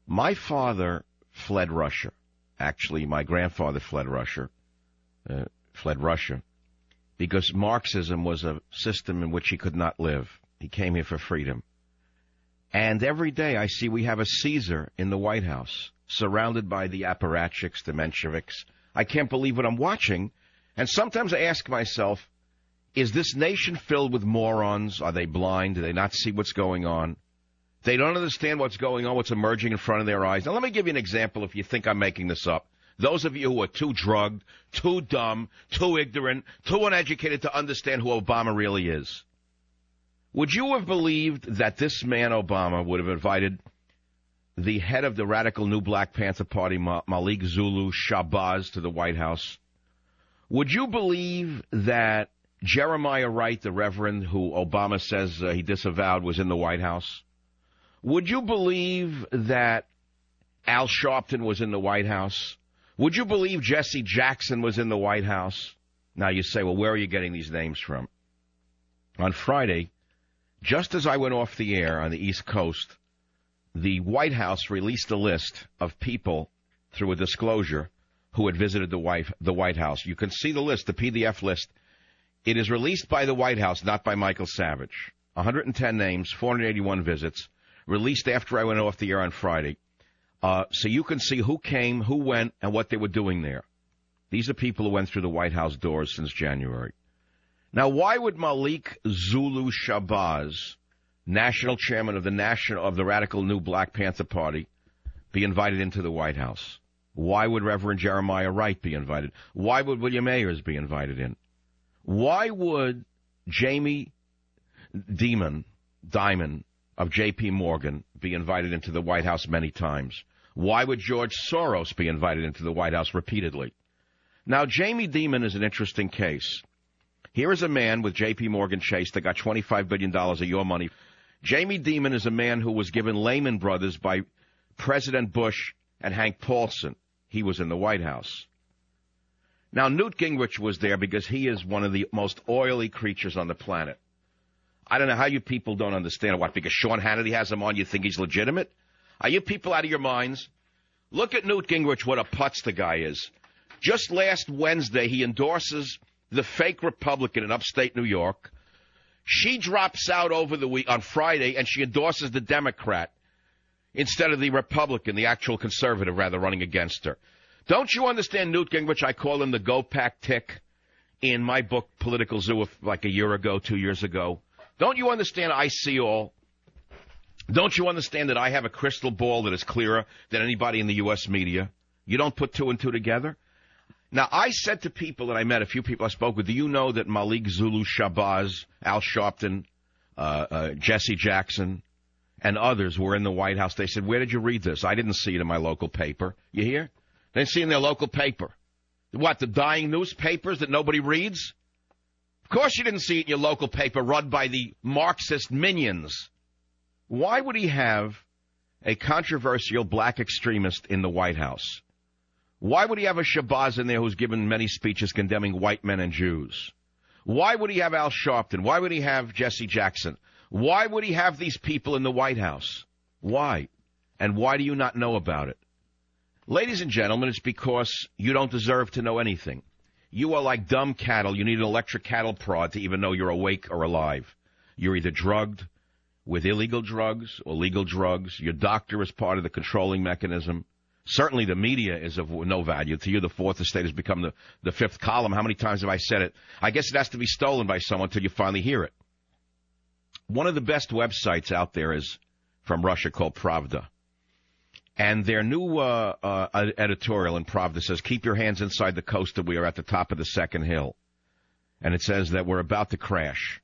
My father fled Russia. Actually, my grandfather fled Russia. Because Marxism was a system in which he could not live. He came here for freedom. And every day I see we have a Caesar in the White House, surrounded by the apparatchiks, the Mensheviks. I can't believe what I'm watching. And sometimes I ask myself, is this nation filled with morons? Are they blind? Do they not see what's going on? They don't understand what's going on, what's emerging in front of their eyes. Now, let me give you an example if you think I'm making this up. Those of you who are too drugged, too dumb, too ignorant, too uneducated to understand who Obama really is. Would you have believed that this man, Obama, would have invited the head of the radical New Black Panther Party, Malik Zulu Shabazz, to the White House? Would you believe that Jeremiah Wright, the reverend who Obama says he disavowed, was in the White House? Would you believe that Al Sharpton was in the White House? Would you believe Jesse Jackson was in the White House? Now you say, well, where are you getting these names from? On Friday, just as I went off the air on the East Coast, the White House released a list of people through a disclosure who had visited the White House. You can see the list, the PDF list. It is released by the White House, not by Michael Savage. 110 names, 481 visits, released after I went off the air on Friday. So you can see who came, who went, and what they were doing there. These are people who went through the White House doors since January. Now, why would Malik Zulu Shabazz, national chairman of the radical New Black Panther Party, be invited into the White House? Why would Reverend Jeremiah Wright be invited? Why would William Ayers be invited in? Why would Jamie Dimon of J.P. Morgan be invited into the White House many times? Why would George Soros be invited into the White House repeatedly? Now, Jamie Dimon is an interesting case. Here is a man with J.P. Morgan Chase that got $25 billion of your money. Jamie Dimon is a man who was given Lehman Brothers by President Bush and Hank Paulson. He was in the White House. Now, Newt Gingrich was there because he is one of the most oily creatures on the planet. I don't know how you people don't understand what, because Sean Hannity has him on, you think he's legitimate? Are you people out of your minds? Look at Newt Gingrich, what a putz the guy is. Just last Wednesday, he endorses the fake Republican in upstate New York. She drops out over the week on Friday, and she endorses the Democrat instead of the Republican, the actual conservative, rather, running against her. Don't you understand Newt Gingrich? I call him the Go-Pack tick in my book, Political Zoo, like a year ago, 2 years ago. Don't you understand I see all? Don't you understand that I have a crystal ball that is clearer than anybody in the U.S. media? You don't put two and two together? Now, I said to people that I met, a few people I spoke with, do you know that Malik Zulu Shabazz, Al Sharpton, Jesse Jackson, and others were in the White House? They said, where did you read this? I didn't see it in my local paper. You hear? They didn't see it in their local paper. What, the dying newspapers that nobody reads? Of course you didn't see it in your local paper run by the Marxist minions. Why would he have a controversial black extremist in the White House? Why would he have a Shabazz in there who's given many speeches condemning white men and Jews? Why would he have Al Sharpton? Why would he have Jesse Jackson? Why would he have these people in the White House? Why? And why do you not know about it? Ladies and gentlemen, it's because you don't deserve to know anything. You are like dumb cattle. You need an electric cattle prod to even know you're awake or alive. You're either drugged with illegal drugs or legal drugs. Your doctor is part of the controlling mechanism. Certainly the media is of no value to you. The fourth estate has become the fifth column. How many times have I said it? I guess it has to be stolen by someone until you finally hear it. One of the best websites out there is from Russia called Pravda. And their new editorial in Pravda says, keep your hands inside the coaster. We are at the top of the second hill. And it says that we're about to crash.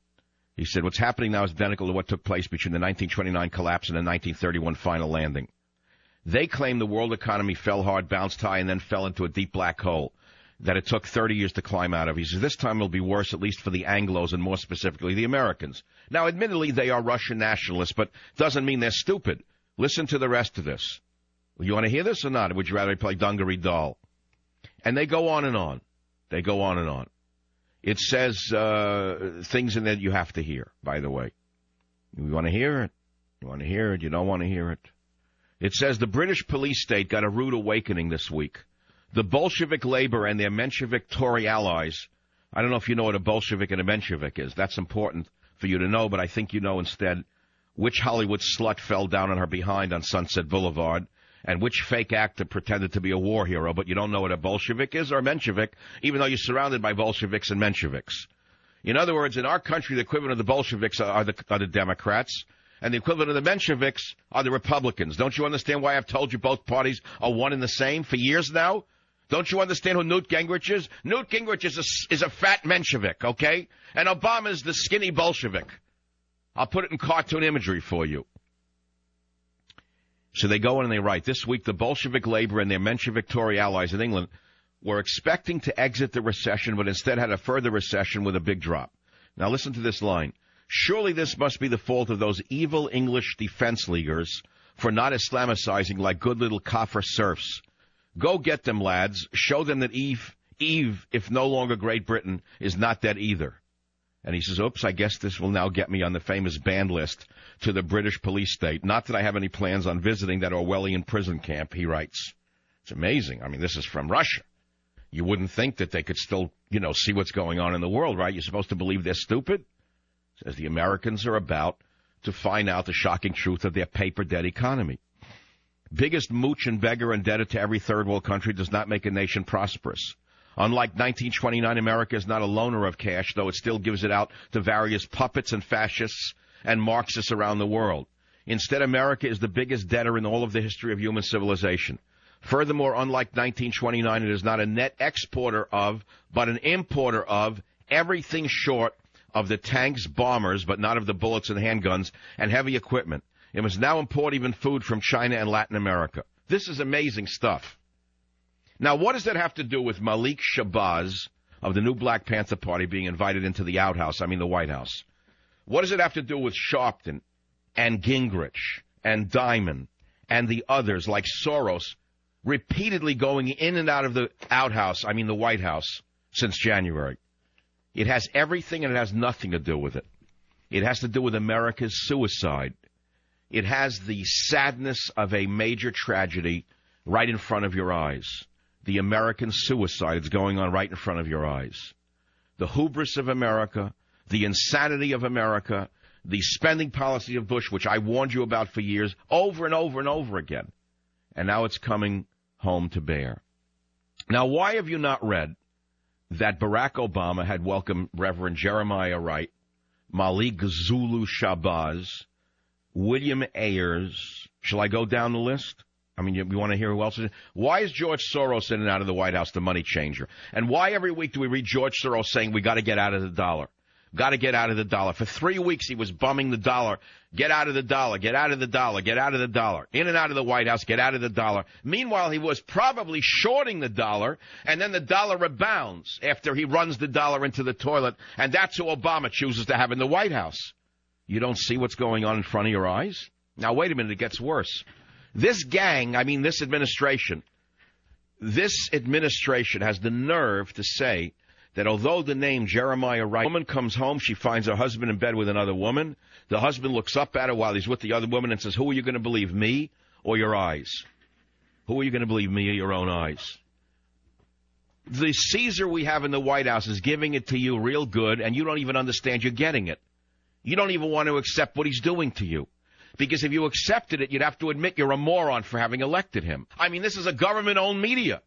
He said, what's happening now is identical to what took place between the 1929 collapse and the 1931 final landing. They claim the world economy fell hard, bounced high, and then fell into a deep black hole that it took 30 years to climb out of. He says, this time it'll be worse, at least for the Anglos and more specifically the Americans. Now, admittedly, they are Russian nationalists, but doesn't mean they're stupid. Listen to the rest of this. You want to hear this or not? Or would you rather play Dungaree Doll? And they go on and on. They go on and on. It says things in there you have to hear, by the way. You want to hear it? You want to hear it? You don't want to hear it? It says the British police state got a rude awakening this week. The Bolshevik Labour and their Menshevik Tory allies. I don't know if you know what a Bolshevik and a Menshevik is. That's important for you to know, but I think you know instead which Hollywood slut fell down on her behind on Sunset Boulevard and which fake actor pretended to be a war hero, but you don't know what a Bolshevik is or a Menshevik, even though you're surrounded by Bolsheviks and Mensheviks. In other words, in our country, the equivalent of the Bolsheviks are the Democrats, and the equivalent of the Mensheviks are the Republicans. Don't you understand why I've told you both parties are one and the same for years now? Don't you understand who Newt Gingrich is? Newt Gingrich is a fat Menshevik, okay? And Obama's the skinny Bolshevik. I'll put it in cartoon imagery for you. So they go in and they write, this week the Bolshevik Labour and their Menshevik Tory allies in England were expecting to exit the recession, but instead had a further recession with a big drop. Now listen to this line. Surely this must be the fault of those evil English defense leaguers for not Islamicizing like good little Kafir serfs. Go get them, lads. Show them that Eve, if no longer Great Britain, is not that either. And he says, oops, I guess this will now get me on the famous banned list to the British police state. Not that I have any plans on visiting that Orwellian prison camp, he writes. It's amazing. I mean, this is from Russia. You wouldn't think that they could still, see what's going on in the world, right? You're supposed to believe they're stupid? Says the Americans are about to find out the shocking truth of their paper-dead economy. Biggest mooch and beggar indebted to every third world country does not make a nation prosperous. Unlike 1929, America is not a loaner of cash, though it still gives it out to various puppets and fascists and Marxists around the world. Instead, America is the biggest debtor in all of the history of human civilization. Furthermore, unlike 1929, it is not a net exporter of, but an importer of everything short of the tanks, bombers, but not of the bullets and handguns and heavy equipment. It must now import even food from China and Latin America. This is amazing stuff. Now, what does that have to do with Malik Shabazz of the new Black Panther Party being invited into the the White House? What does it have to do with Sharpton and Gingrich and Diamond and the others like Soros repeatedly going in and out of the the White House since January? It has everything and it has nothing to do with it. It has to do with America's suicide. It has the sadness of a major tragedy right in front of your eyes. The American suicide is going on right in front of your eyes. The hubris of America, the insanity of America, the spending policy of Bush, which I warned you about for years, over and over and over again. And now it's coming home to bear. Now, why have you not read that Barack Obama had welcomed Reverend Jeremiah Wright, Malik Zulu Shabazz, William Ayers? Shall I go down the list? I mean, you want to hear who else is? Why is George Soros in and out of the White House the money changer? And why every week do we read George Soros saying we got to get out of the dollar? Got to get out of the dollar. For 3 weeks he was bumming the dollar. Get out of the dollar. Get out of the dollar. Get out of the dollar. In and out of the White House. Get out of the dollar. Meanwhile, he was probably shorting the dollar, and then the dollar rebounds after he runs the dollar into the toilet, and that's who Obama chooses to have in the White House. You don't see what's going on in front of your eyes? Now, wait a minute. It gets worse. This gang, this administration has the nerve to say that although the name Jeremiah Wright, woman comes home, she finds her husband in bed with another woman. The husband looks up at her while he's with the other woman and says, who are you going to believe, me or your eyes? Who are you going to believe, me or your own eyes? The Caesar we have in the White House is giving it to you real good, and you don't even understand you're getting it. You don't even want to accept what he's doing to you. Because if you accepted it, you'd have to admit you're a moron for having elected him. This is a government-owned media.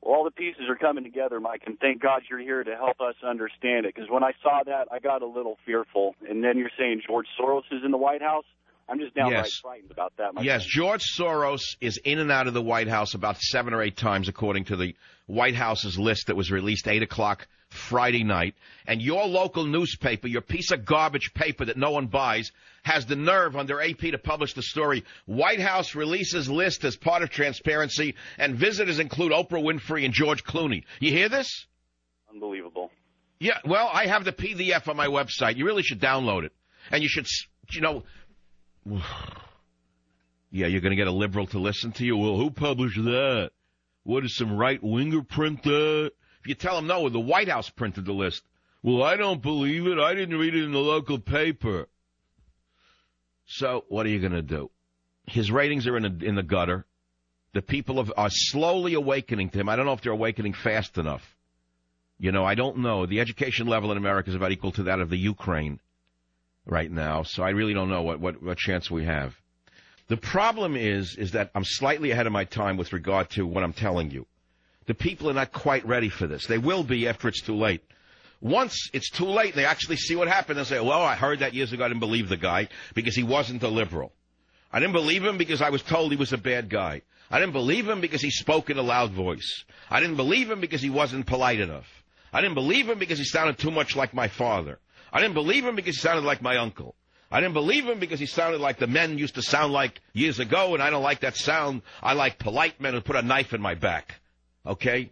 Well, all the pieces are coming together, Mike, and thank God you're here to help us understand it. Because when I saw that, I got a little fearful. And then you're saying George Soros is in the White House? I'm just downright frightened about that, my friend. George Soros is in and out of the White House about 7 or 8 times, according to the White House's list that was released 8 o'clock Friday night. And your local newspaper, your piece of garbage paper that no one buys, has the nerve under AP to publish the story, White House releases list as part of transparency, and visitors include Oprah Winfrey and George Clooney. You hear this? Unbelievable. Yeah, well, I have the PDF on my website. You really should download it. And you should, yeah, you're going to get a liberal to listen to you. Well, who published that? What, is some right-winger print that? If you tell them, no, the White House printed the list. Well, I don't believe it. I didn't read it in the local paper. So what are you going to do? His ratings are in the gutter. The people are slowly awakening to him. I don't know if they're awakening fast enough. You know, I don't know. The education level in America is about equal to that of the Ukraine right now, so I really don't know what chance we have. The problem is that I'm slightly ahead of my time with regard to what I'm telling you. The people are not quite ready for this. They will be after it's too late. Once it's too late, they actually see what happened and say, well, I heard that years ago. I didn't believe the guy because he wasn't a liberal. I didn't believe him because I was told he was a bad guy. I didn't believe him because he spoke in a loud voice. I didn't believe him because he wasn't polite enough. I didn't believe him because he sounded too much like my father. I didn't believe him because he sounded like my uncle. I didn't believe him because he sounded like the men used to sound like years ago, and I don't like that sound. I like polite men who put a knife in my back. Okay?